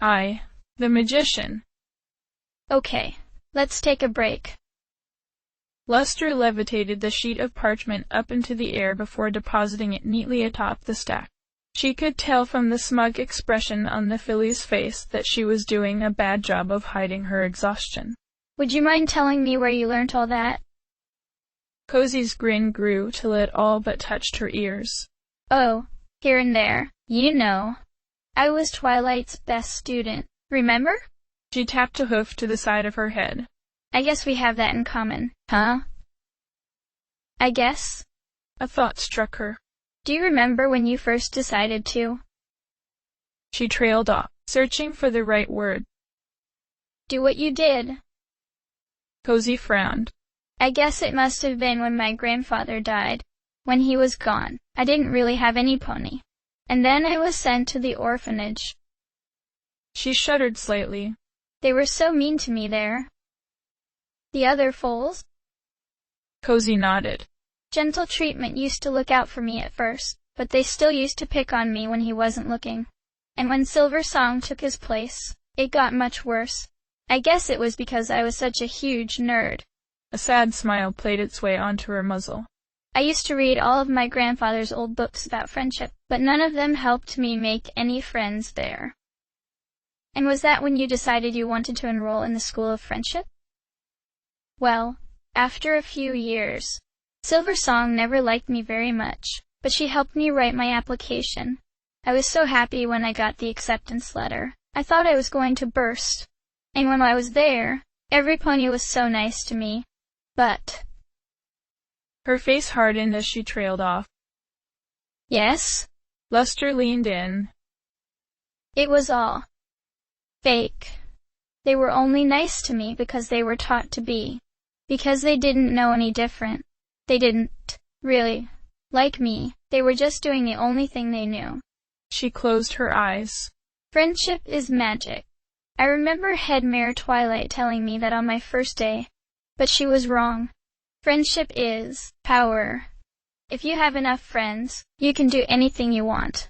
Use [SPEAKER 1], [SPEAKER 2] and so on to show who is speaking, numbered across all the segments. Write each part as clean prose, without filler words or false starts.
[SPEAKER 1] I, the magician.
[SPEAKER 2] Okay, let's take a break.
[SPEAKER 1] Luster levitated the sheet of parchment up into the air before depositing it neatly atop the stack. She could tell from the smug expression on the filly's face that she was doing a bad job of hiding her exhaustion.
[SPEAKER 2] Would you mind telling me where you learned all that?
[SPEAKER 1] Cozy's grin grew till it all but touched her ears.
[SPEAKER 2] Oh, here and there, you know. I was Twilight's best student, remember?
[SPEAKER 1] She tapped a hoof to the side of her head.
[SPEAKER 2] I guess we have that in common, huh? I guess.
[SPEAKER 1] A thought struck her.
[SPEAKER 2] Do you remember when you first decided to?
[SPEAKER 1] She trailed off, searching for the right word.
[SPEAKER 2] Do what you did.
[SPEAKER 1] Cozy frowned.
[SPEAKER 2] I guess it must have been when my grandfather died. When he was gone, I didn't really have any pony. And then I was sent to the orphanage.
[SPEAKER 1] She shuddered slightly.
[SPEAKER 2] They were so mean to me there. The other foals?
[SPEAKER 1] Cozy nodded.
[SPEAKER 2] Gentle treatment used to look out for me at first, but they still used to pick on me when he wasn't looking. And when Silver Song took his place, it got much worse. I guess it was because I was such a huge nerd.
[SPEAKER 1] A sad smile played its way onto her muzzle.
[SPEAKER 2] I used to read all of my grandfather's old books about friendship, but none of them helped me make any friends there. And was that when you decided you wanted to enroll in the School of Friendship? Well, after a few years, Silver Song never liked me very much, but she helped me write my application. I was so happy when I got the acceptance letter. I thought I was going to burst. And when I was there, every pony was so nice to me. But...
[SPEAKER 1] Her face hardened as she trailed off.
[SPEAKER 2] Yes?
[SPEAKER 1] Luster leaned in.
[SPEAKER 2] It was all fake. They were only nice to me because they were taught to be. Because they didn't know any different. They didn't really like me. They were just doing the only thing they knew.
[SPEAKER 1] She closed her eyes.
[SPEAKER 2] Friendship is magic. I remember Head Mare Twilight telling me that on my first day, but she was wrong. Friendship is power. If you have enough friends, you can do anything you want.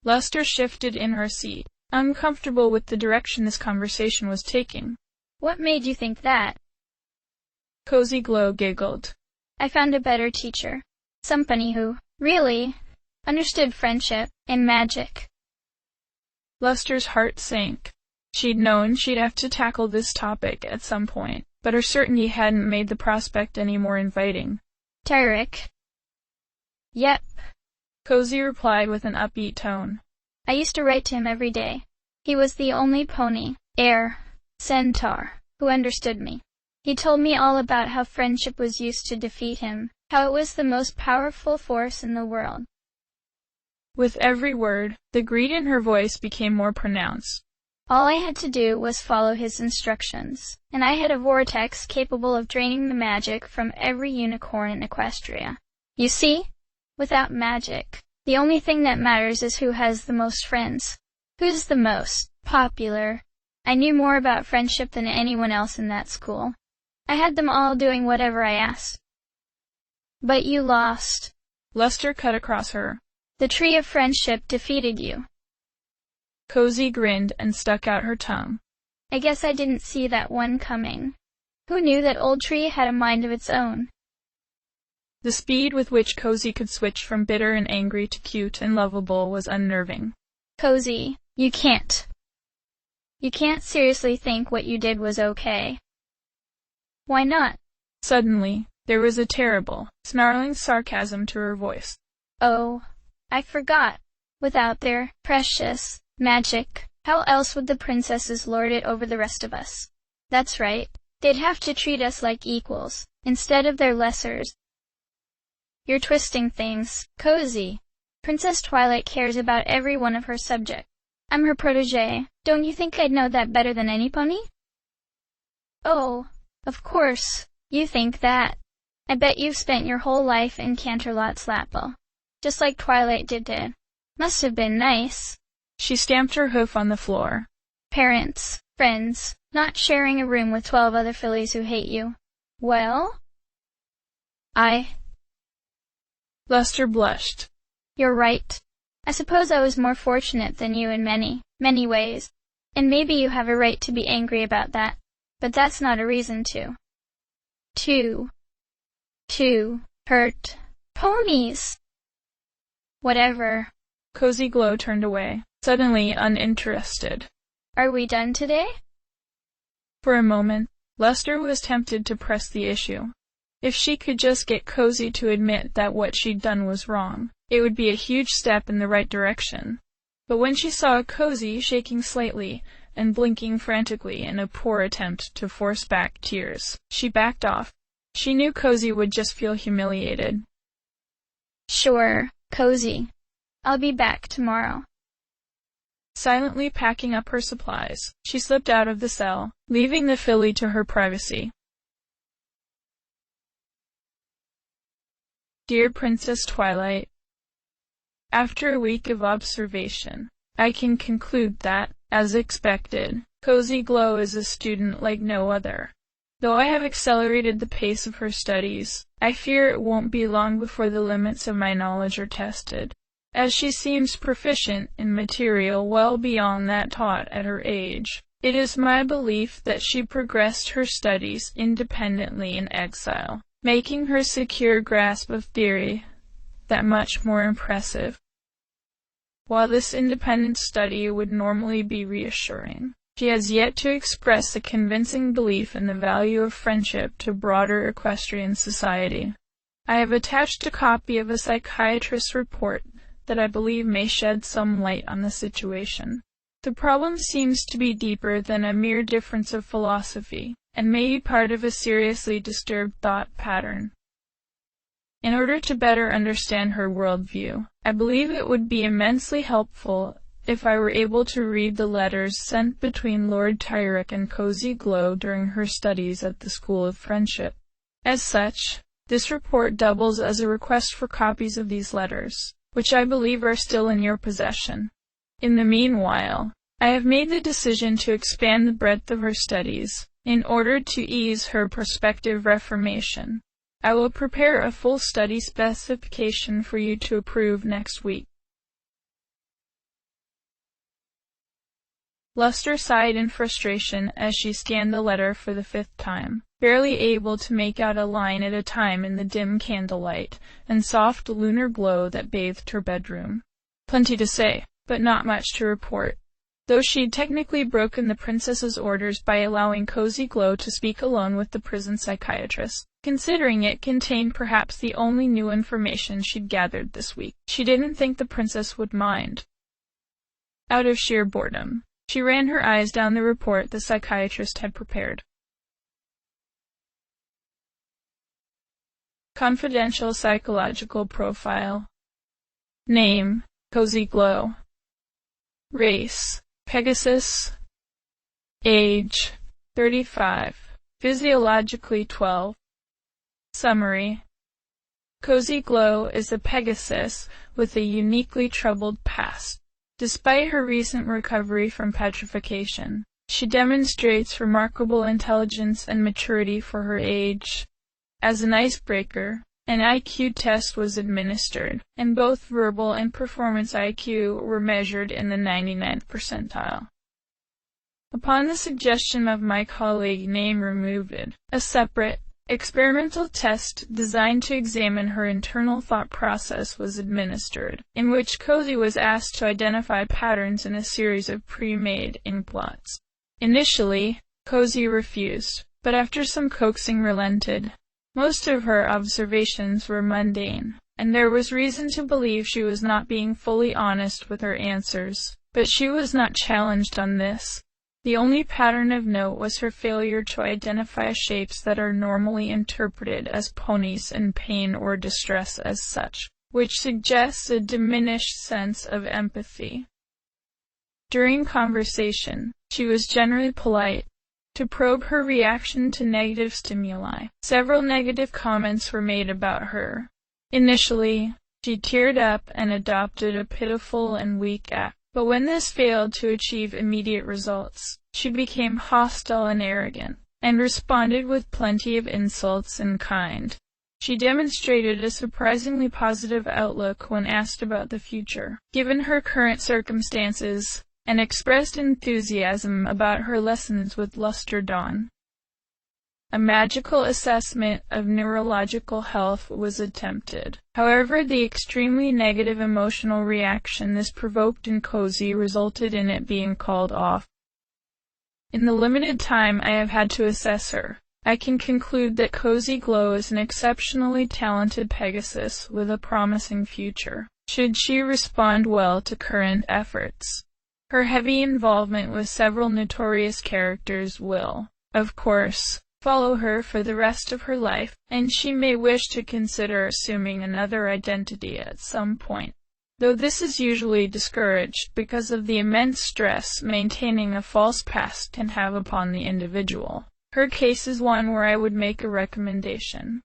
[SPEAKER 1] Luster shifted in her seat, uncomfortable with the direction this conversation was taking.
[SPEAKER 2] What made you think that?
[SPEAKER 1] Cozy Glow giggled.
[SPEAKER 2] I found a better teacher. Somebody who, really, understood friendship and magic.
[SPEAKER 1] Luster's heart sank. She'd known she'd have to tackle this topic at some point, but her certainty hadn't made the prospect any more inviting.
[SPEAKER 2] Tyrick. Yep.
[SPEAKER 1] Cozy replied with an upbeat tone.
[SPEAKER 2] I used to write to him every day. He was the only pony, centaur, who understood me. He told me all about how friendship was used to defeat him, how it was the most powerful force in the world.
[SPEAKER 1] With every word, the greed in her voice became more pronounced.
[SPEAKER 2] All I had to do was follow his instructions, and I had a vortex capable of draining the magic from every unicorn in Equestria. You see? Without magic, the only thing that matters is who has the most friends. Who's the most popular? I knew more about friendship than anyone else in that school. I had them all doing whatever I asked. But you lost.
[SPEAKER 1] Luster cut across her.
[SPEAKER 2] The tree of friendship defeated you.
[SPEAKER 1] Cozy grinned and stuck out her tongue.
[SPEAKER 2] I guess I didn't see that one coming. Who knew that old tree had a mind of its own?
[SPEAKER 1] The speed with which Cozy could switch from bitter and angry to cute and lovable was unnerving.
[SPEAKER 2] Cozy, you can't. You can't seriously think what you did was okay. Why not?
[SPEAKER 1] Suddenly, there was a terrible, snarling sarcasm to her voice.
[SPEAKER 2] Oh, I forgot. Without their precious magic, how else would the princesses lord it over the rest of us? That's right. They'd have to treat us like equals, instead of their lessers. You're twisting things, Cozy. Princess Twilight cares about every one of her subjects. I'm her protégé. Don't you think I'd know that better than any pony? Oh, of course, you think that. I bet you've spent your whole life in Canterlot's Lapel. Just like Twilight did. Must have been nice.
[SPEAKER 1] She stamped her hoof on the floor.
[SPEAKER 2] Parents, friends, not sharing a room with 12 other fillies who hate you. Well? Luster blushed. You're right. I suppose I was more fortunate than you in many Many ways. And maybe you have a right to be angry about that, but that's not a reason to hurt ponies. Whatever.
[SPEAKER 1] Cozy Glow turned away, suddenly uninterested.
[SPEAKER 2] Are we done today?
[SPEAKER 1] For a moment, Lester was tempted to press the issue. If she could just get Cozy to admit that what she'd done was wrong, it would be a huge step in the right direction. But when she saw Cozy shaking slightly and blinking frantically in a poor attempt to force back tears, she backed off. She knew Cozy would just feel humiliated.
[SPEAKER 2] Sure, Cozy. I'll be back tomorrow.
[SPEAKER 1] Silently packing up her supplies, she slipped out of the cell, leaving the filly to her privacy. Dear Princess Twilight, after a week of observation, I can conclude that, as expected, Cozy Glow is a student like no other. Though I have accelerated the pace of her studies, I fear it won't be long before the limits of my knowledge are tested, as she seems proficient in material well beyond that taught at her age. It is my belief that she progressed her studies independently in exile, making her secure grasp of theory that much more impressive. While this independent study would normally be reassuring, she has yet to express a convincing belief in the value of friendship to broader equestrian society. I have attached a copy of a psychiatrist's report that I believe may shed some light on the situation. The problem seems to be deeper than a mere difference of philosophy, and may be part of a seriously disturbed thought pattern. In order to better understand her worldview, I believe it would be immensely helpful if I were able to read the letters sent between Lord Tyrek and Cozy Glow during her studies at the School of Friendship. As such, this report doubles as a request for copies of these letters, which I believe are still in your possession. In the meanwhile, I have made the decision to expand the breadth of her studies, in order to ease her prospective reformation. I will prepare a full study specification for you to approve next week. Lester sighed in frustration as she scanned the letter for the 5th time, barely able to make out a line at a time in the dim candlelight and soft lunar glow that bathed her bedroom. Plenty to say, but not much to report. Though she'd technically broken the princess's orders by allowing Cozy Glow to speak alone with the prison psychiatrist, considering it contained perhaps the only new information she'd gathered this week, she didn't think the princess would mind. Out of sheer boredom, she ran her eyes down the report the psychiatrist had prepared. Confidential psychological profile. Name, Cozy Glow. Race, Pegasus. Age, 35. Physiologically 12. Summary. Cozy Glow is a Pegasus with a uniquely troubled past. Despite her recent recovery from petrification, she demonstrates remarkable intelligence and maturity for her age. As an icebreaker, an IQ test was administered, and both verbal and performance IQ were measured in the 99th percentile. Upon the suggestion of my colleague name removed, a separate, experimental test designed to examine her internal thought process was administered, in which Cozy was asked to identify patterns in a series of pre-made inkblots. Initially, Cozy refused, but after some coaxing relented. Most of her observations were mundane, and there was reason to believe she was not being fully honest with her answers, but she was not challenged on this. The only pattern of note was her failure to identify shapes that are normally interpreted as ponies in pain or distress as such, which suggests a diminished sense of empathy. During conversation, she was generally polite. To probe her reaction to negative stimuli, several negative comments were made about her. Initially, she teared up and adopted a pitiful and weak act. But when this failed to achieve immediate results, she became hostile and arrogant, and responded with plenty of insults in kind. She demonstrated a surprisingly positive outlook when asked about the future. Given her current circumstances, and expressed enthusiasm about her lessons with Luster Dawn. A magical assessment of neurological health was attempted. However, the extremely negative emotional reaction this provoked in Cozy resulted in it being called off. In the limited time I have had to assess her, I can conclude that Cozy Glow is an exceptionally talented Pegasus with a promising future, should she respond well to current efforts. Her heavy involvement with several notorious characters will, of course, follow her for the rest of her life, and she may wish to consider assuming another identity at some point, though this is usually discouraged because of the immense stress maintaining a false past can have upon the individual. Her case is one where I would make a recommendation.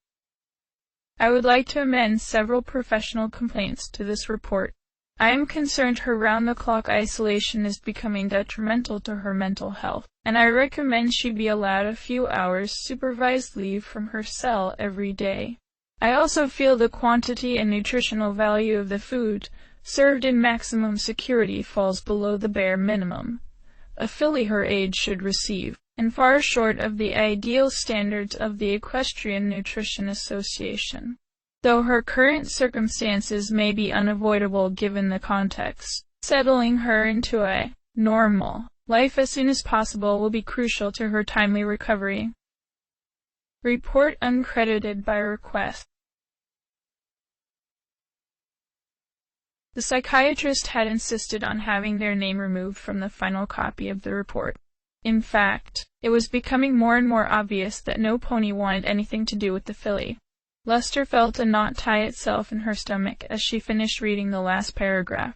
[SPEAKER 1] I would like to amend several professional complaints to this report. I am concerned her round-the-clock isolation is becoming detrimental to her mental health, and I recommend she be allowed a few hours supervised leave from her cell every day. I also feel the quantity and nutritional value of the food served in maximum security falls below the bare minimum a filly her age should receive, and far short of the ideal standards of the Equestrian Nutrition Association. Though her current circumstances may be unavoidable given the context, settling her into a normal life as soon as possible will be crucial to her timely recovery. Report uncredited by request. The psychiatrist had insisted on having their name removed from the final copy of the report. In fact, it was becoming more and more obvious that no pony wanted anything to do with the filly. Luster felt a knot tie itself in her stomach as she finished reading the last paragraph.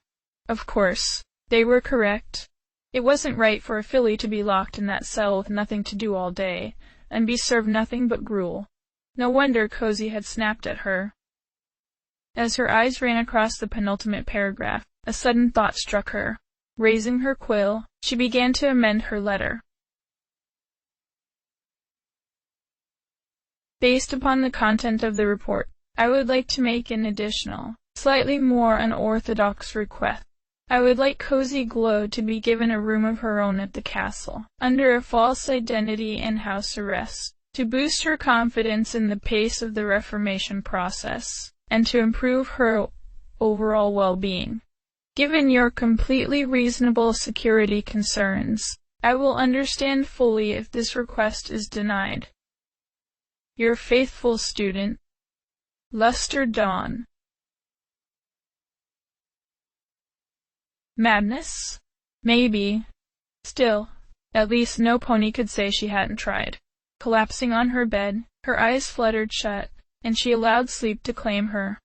[SPEAKER 1] Of course, they were correct. It wasn't right for a filly to be locked in that cell with nothing to do all day, and be served nothing but gruel. No wonder Cozy had snapped at her. As her eyes ran across the penultimate paragraph, a sudden thought struck her. Raising her quill, she began to amend her letter. Based upon the content of the report, I would like to make an additional, slightly more unorthodox request. I would like Cozy Glow to be given a room of her own at the castle, under a false identity and house arrest, to boost her confidence in the pace of the reformation process, and to improve her overall well-being. Given your completely reasonable security concerns, I will understand fully if this request is denied. Your faithful student, Luster Dawn. Madness? Maybe. Still, at least no pony could say she hadn't tried. Collapsing on her bed, her eyes fluttered shut, and she allowed sleep to claim her.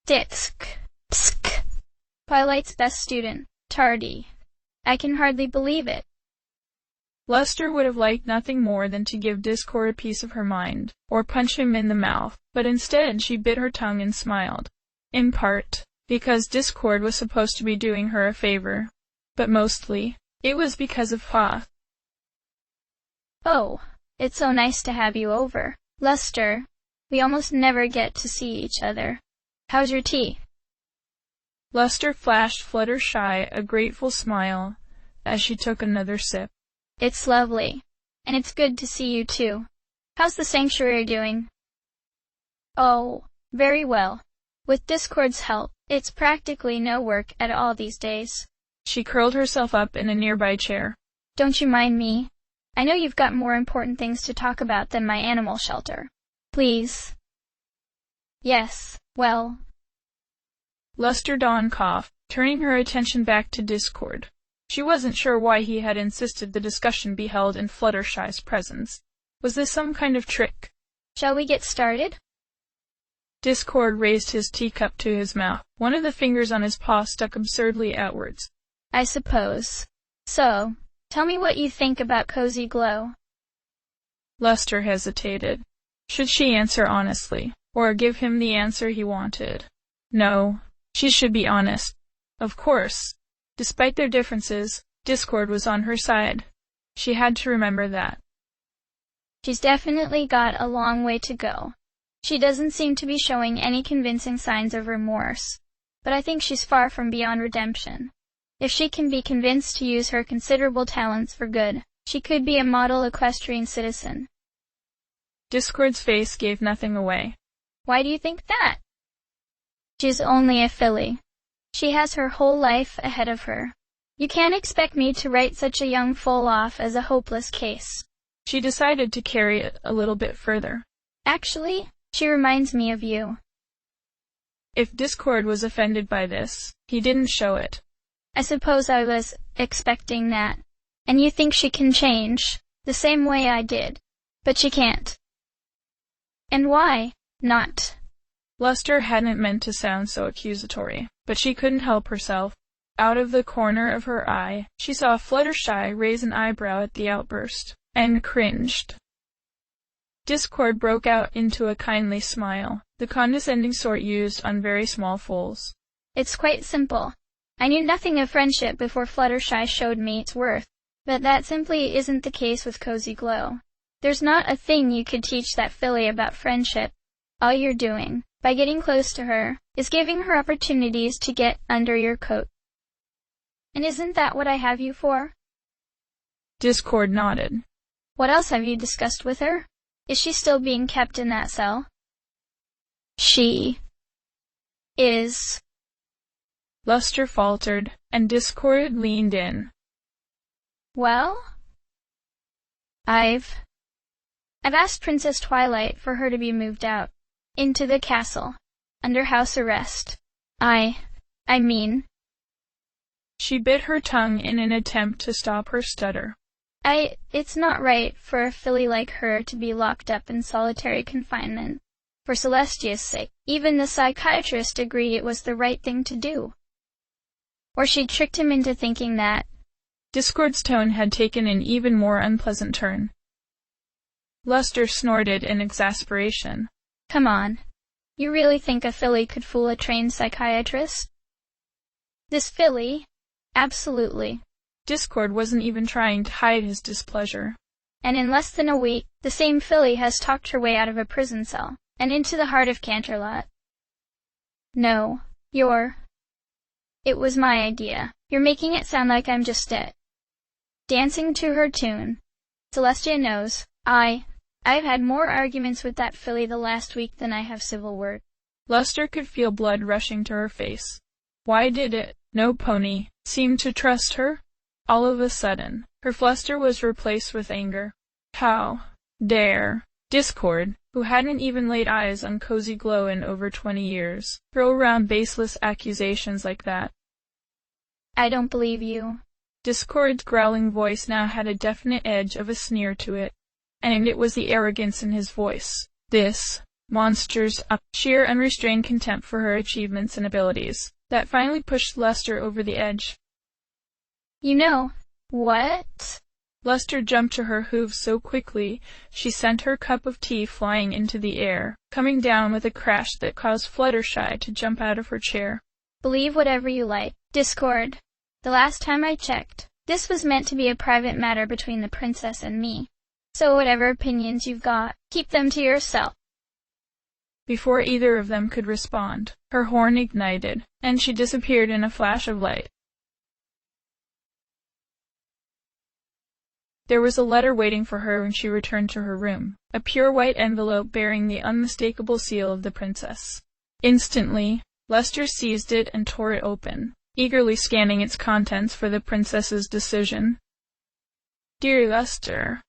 [SPEAKER 2] Ditsk. Psk. Twilight's best student, tardy. I can hardly believe it.
[SPEAKER 1] Luster would have liked nothing more than to give Discord a piece of her mind, or punch him in the mouth, but instead she bit her tongue and smiled. In part, because Discord was supposed to be doing her a favor, but mostly, it was because of Hoth.
[SPEAKER 2] Oh, it's so nice to have you over, Luster. We almost never get to see each other. How's your tea?
[SPEAKER 1] Luster flashed Fluttershy a grateful smile as she took another sip.
[SPEAKER 2] It's lovely, and it's good to see you too. How's the sanctuary doing? Oh, very well. With Discord's help, it's practically no work at all these days.
[SPEAKER 1] She curled herself up in a nearby chair.
[SPEAKER 2] Don't you mind me? I know you've got more important things to talk about than my animal shelter. Please. Yes, well.
[SPEAKER 1] Luster Dawn coughed, turning her attention back to Discord. She wasn't sure why he had insisted the discussion be held in Fluttershy's presence. Was this some kind of trick?
[SPEAKER 2] Shall we get started?
[SPEAKER 1] Discord raised his teacup to his mouth. One of the fingers on his paw stuck absurdly outwards.
[SPEAKER 2] I suppose. So, tell me what you think about Cozy Glow.
[SPEAKER 1] Luster hesitated. Should she answer honestly, or give him the answer he wanted? No, she should be honest. Of course. Despite their differences, Discord was on her side. She had to remember that.
[SPEAKER 2] She's definitely got a long way to go. She doesn't seem to be showing any convincing signs of remorse. but I think she's far from beyond redemption. If she can be convinced to use her considerable talents for good, she could be a model equestrian citizen.
[SPEAKER 1] Discord's face gave nothing away.
[SPEAKER 2] Why do you think that? She's only a filly. She has her whole life ahead of her. You can't expect me to write such a young foal off as a hopeless case.
[SPEAKER 1] She decided to carry it a little bit further.
[SPEAKER 2] Actually, she reminds me of you.
[SPEAKER 1] If Discord was offended by this, he didn't show it.
[SPEAKER 2] I suppose I was expecting that. And you think she can change, the same way I did. But she can't. And why not?
[SPEAKER 1] Luster hadn't meant to sound so accusatory, but she couldn't help herself. Out of the corner of her eye, she saw Fluttershy raise an eyebrow at the outburst, and cringed. Discord broke out into a kindly smile, the condescending sort used on very small foals.
[SPEAKER 2] It's quite simple. I knew nothing of friendship before Fluttershy showed me its worth, but that simply isn't the case with Cozy Glow. There's not a thing you could teach that filly about friendship. All you're doing, by getting close to her, is giving her opportunities to get under your coat. And isn't that what I have you for?
[SPEAKER 1] Discord nodded.
[SPEAKER 2] What else have you discussed with her? Is she still being kept in that cell? She is.
[SPEAKER 1] Luster faltered, and Discord leaned in.
[SPEAKER 2] Well? I've asked Princess Twilight for her to be moved out, into the castle, under house arrest. I mean...
[SPEAKER 1] She bit her tongue in an attempt to stop her stutter.
[SPEAKER 2] It's not right for a filly like her to be locked up in solitary confinement. For Celestia's sake, even the psychiatrist agreed it was the right thing to do. Or she tricked him into thinking that.
[SPEAKER 1] Discord's tone had taken an even more unpleasant turn. Luster snorted in exasperation.
[SPEAKER 2] Come on. You really think a filly could fool a trained psychiatrist? This filly? Absolutely.
[SPEAKER 1] Discord wasn't even trying to hide his displeasure.
[SPEAKER 2] And in less than a week, the same filly has talked her way out of a prison cell, and into the heart of Canterlot. No, it was my idea. You're making it sound like I'm just dancing to her tune. Celestia knows, I've had more arguments with that filly the last week than I have civil word.
[SPEAKER 1] Luster could feel blood rushing to her face. Why did it, no pony, seem to trust her? All of a sudden, her fluster was replaced with anger. How dare Discord, who hadn't even laid eyes on Cozy Glow in over 20 years, throw around baseless accusations like that?
[SPEAKER 2] I don't believe you.
[SPEAKER 1] Discord's growling voice now had a definite edge of a sneer to it, and it was the arrogance in his voice. This monster's sheer unrestrained contempt for her achievements and abilities that finally pushed Luster over the edge.
[SPEAKER 2] You know what?
[SPEAKER 1] Luster jumped to her hooves so quickly she sent her cup of tea flying into the air, coming down with a crash that caused Fluttershy to jump out of her chair.
[SPEAKER 2] Believe whatever you like, Discord. The last time I checked, this was meant to be a private matter between the princess and me. So whatever opinions you've got, keep them to yourself.
[SPEAKER 1] Before either of them could respond, her horn ignited, and she disappeared in a flash of light. There was a letter waiting for her when she returned to her room, a pure white envelope bearing the unmistakable seal of the princess. Instantly, Luster seized it and tore it open, eagerly scanning its contents for the princess's decision. Dear Luster,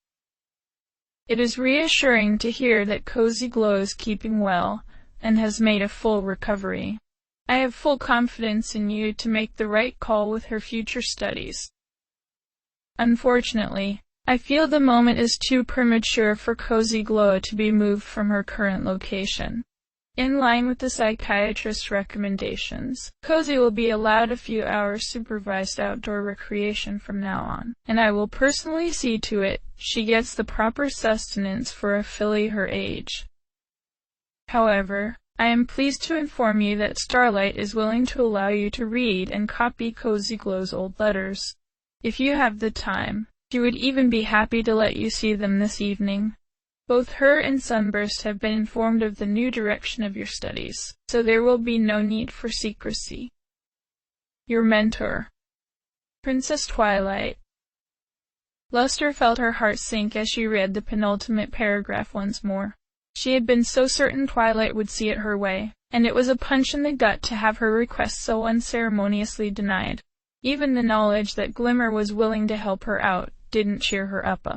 [SPEAKER 1] it is reassuring to hear that Cozy Glow is keeping well and has made a full recovery. I have full confidence in you to make the right call with her future studies. Unfortunately, I feel the moment is too premature for Cozy Glow to be moved from her current location. In line with the psychiatrist's recommendations, Cozy will be allowed a few hours supervised outdoor recreation from now on, and I will personally see to it she gets the proper sustenance for a filly her age. However, I am pleased to inform you that Starlight is willing to allow you to read and copy Cozy Glow's old letters. If you have the time, she would even be happy to let you see them this evening. Both her and Sunburst have been informed of the new direction of your studies, so there will be no need for secrecy. Your mentor, Princess Twilight. Luster felt her heart sink as she read the penultimate paragraph once more. She had been so certain Twilight would see it her way, and it was a punch in the gut to have her request so unceremoniously denied. Even the knowledge that Glimmer was willing to help her out didn't cheer her up.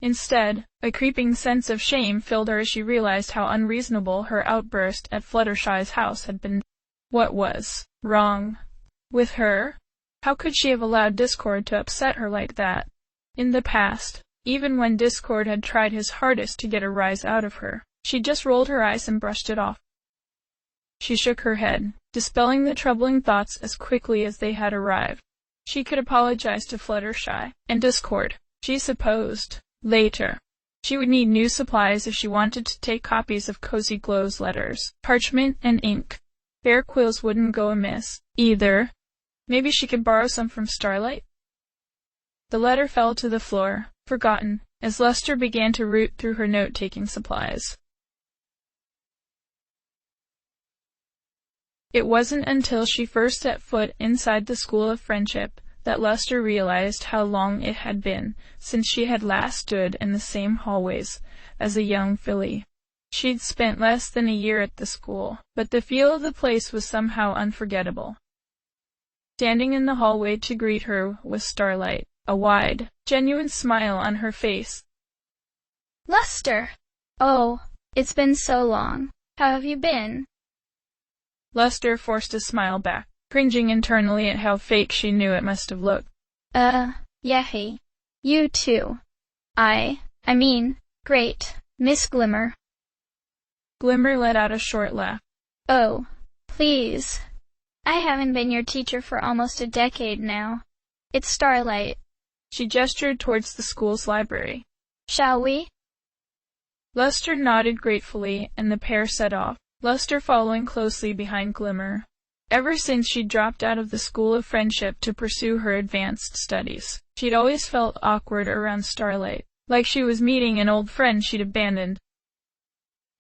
[SPEAKER 1] Instead, a creeping sense of shame filled her as she realized how unreasonable her outburst at Fluttershy's house had been. What was wrong with her? How could she have allowed Discord to upset her like that? In the past, even when Discord had tried his hardest to get a rise out of her, she just rolled her eyes and brushed it off. She shook her head, dispelling the troubling thoughts as quickly as they had arrived. She could apologize to Fluttershy and Discord, she supposed. Later, she would need new supplies if she wanted to take copies of Cozy Glow's letters, parchment, and ink. Fair quills wouldn't go amiss, either. Maybe she could borrow some from Starlight? The letter fell to the floor, forgotten, as Luster began to root through her note-taking supplies. It wasn't until she first set foot inside the School of Friendship that Luster realized how long it had been since she had last stood in the same hallways as a young filly. She'd spent less than a year at the school, but the feel of the place was somehow unforgettable. Standing in the hallway to greet her was Starlight, a wide, genuine smile on her face.
[SPEAKER 2] Luster! Oh, it's been so long. How have you been?
[SPEAKER 1] Luster forced a smile back, cringing internally at how fake she knew it must have looked.
[SPEAKER 2] Yeah. You too. I mean, great, Miss Glimmer.
[SPEAKER 1] Glimmer let out a short laugh.
[SPEAKER 2] Oh, please. I haven't been your teacher for almost a decade now. It's Starlight.
[SPEAKER 1] She gestured towards the school's library.
[SPEAKER 2] Shall we?
[SPEAKER 1] Luster nodded gratefully, and the pair set off, Luster following closely behind Glimmer. Ever since she'd dropped out of the School of Friendship to pursue her advanced studies, she'd always felt awkward around Starlight, like she was meeting an old friend she'd abandoned.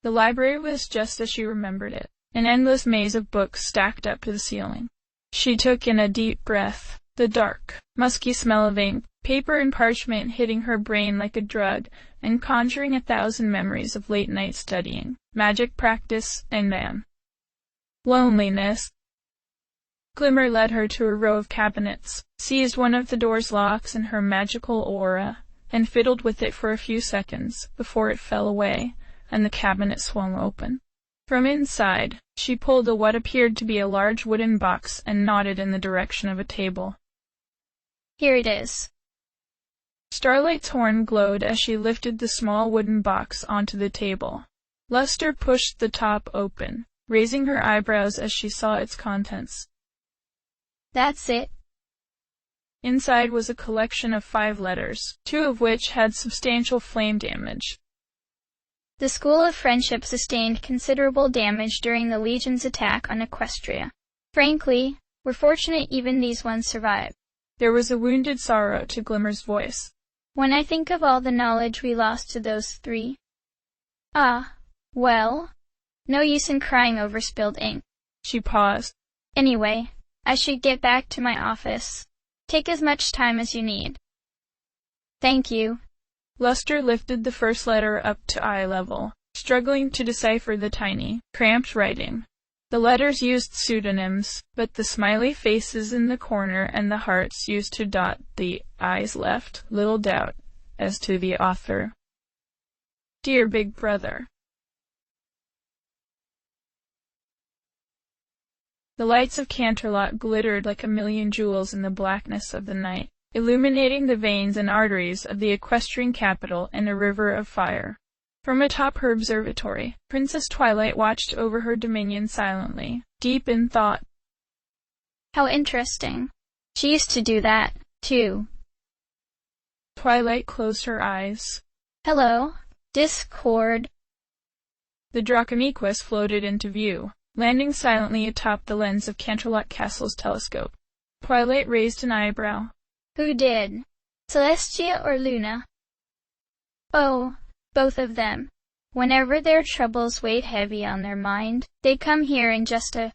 [SPEAKER 1] The library was just as she remembered it, an endless maze of books stacked up to the ceiling. She took in a deep breath, the dark, musky smell of ink, paper and parchment hitting her brain like a drug and conjuring 1,000 memories of late-night studying, magic practice, and loneliness. Glimmer led her to a row of cabinets, seized one of the door's locks in her magical aura, and fiddled with it for a few seconds before it fell away and the cabinet swung open. From inside, she pulled what appeared to be a large wooden box and nodded in the direction of a table.
[SPEAKER 2] Here it is.
[SPEAKER 1] Starlight's horn glowed as she lifted the small wooden box onto the table. Luster pushed the top open, raising her eyebrows as she saw its contents.
[SPEAKER 2] That's it.
[SPEAKER 1] Inside was a collection of 5 letters, 2 of which had substantial flame damage.
[SPEAKER 2] The School of Friendship sustained considerable damage during the Legion's attack on Equestria. Frankly, we're fortunate even these ones survived.
[SPEAKER 1] There was a wounded sorrow to Glimmer's voice.
[SPEAKER 2] When I think of all the knowledge we lost to those 3. Well, no use in crying over spilled ink.
[SPEAKER 1] She paused.
[SPEAKER 2] Anyway, I should get back to my office. Take as much time as you need. Thank you.
[SPEAKER 1] Luster lifted the first letter up to eye level, struggling to decipher the tiny, cramped writing. The letters used pseudonyms, but the smiley faces in the corner and the hearts used to dot the I's left little doubt as to the author. Dear Big Brother. The lights of Canterlot glittered like a million jewels in the blackness of the night, illuminating the veins and arteries of the equestrian capital in a river of fire. From atop her observatory, Princess Twilight watched over her dominion silently, deep in thought.
[SPEAKER 2] How interesting. She used to do that, too.
[SPEAKER 1] Twilight closed her eyes.
[SPEAKER 2] Hello, Discord.
[SPEAKER 1] The Draconequus floated into view, landing silently atop the lens of Canterlot Castle's telescope. Twilight raised an eyebrow.
[SPEAKER 2] Who did? Celestia or Luna? Oh, Both of them. Whenever their troubles weighed heavy on their mind, they'd come here in just a...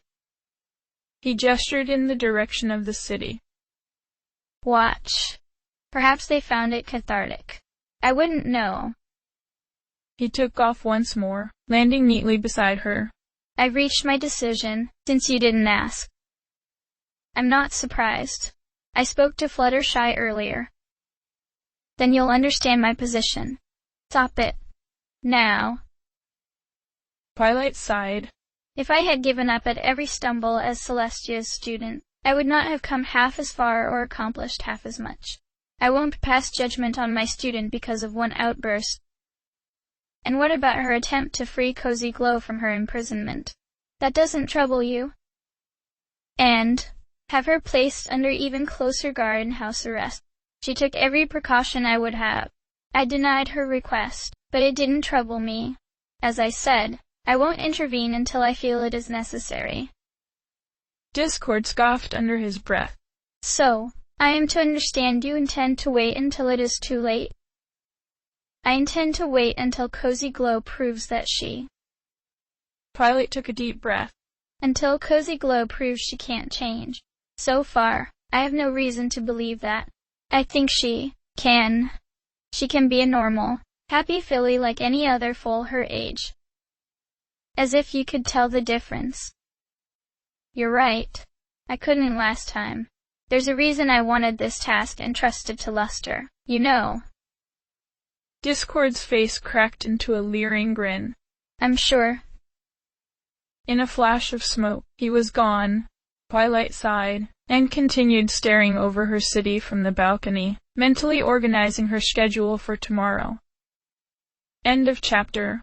[SPEAKER 1] He gestured in the direction of the city.
[SPEAKER 2] Watch. Perhaps they found it cathartic. I wouldn't know.
[SPEAKER 1] He took off once more, landing neatly beside her.
[SPEAKER 2] I've reached my decision, since you didn't ask. I'm not surprised. I spoke to Fluttershy earlier. Then you'll understand my position. Stop it. Now.
[SPEAKER 1] Twilight sighed.
[SPEAKER 2] If I had given up at every stumble as Celestia's student, I would not have come half as far or accomplished half as much. I won't pass judgment on my student because of one outburst. And what about her attempt to free Cozy Glow from her imprisonment? That doesn't trouble you? And have her placed under even closer guard and house arrest. She took every precaution I would have. I denied her request, but it didn't trouble me. As I said, I won't intervene until I feel it is necessary.
[SPEAKER 1] Discord scoffed under his breath.
[SPEAKER 2] So, I am to understand you intend to wait until it is too late? I intend to wait until Cozy Glow proves that she...
[SPEAKER 1] Twilight took a deep breath.
[SPEAKER 2] Until Cozy Glow proves she can't change. So far, I have no reason to believe that. I think she can. She can be a normal, happy filly like any other foal her age. As if you could tell the difference. You're right. I couldn't last time. There's a reason I wanted this task entrusted to Luster, you know.
[SPEAKER 1] Discord's face cracked into a leering grin.
[SPEAKER 2] I'm sure.
[SPEAKER 1] In a flash of smoke, he was gone. Twilight sighed, and continued staring over her city from the balcony, mentally organizing her schedule for tomorrow. End of chapter.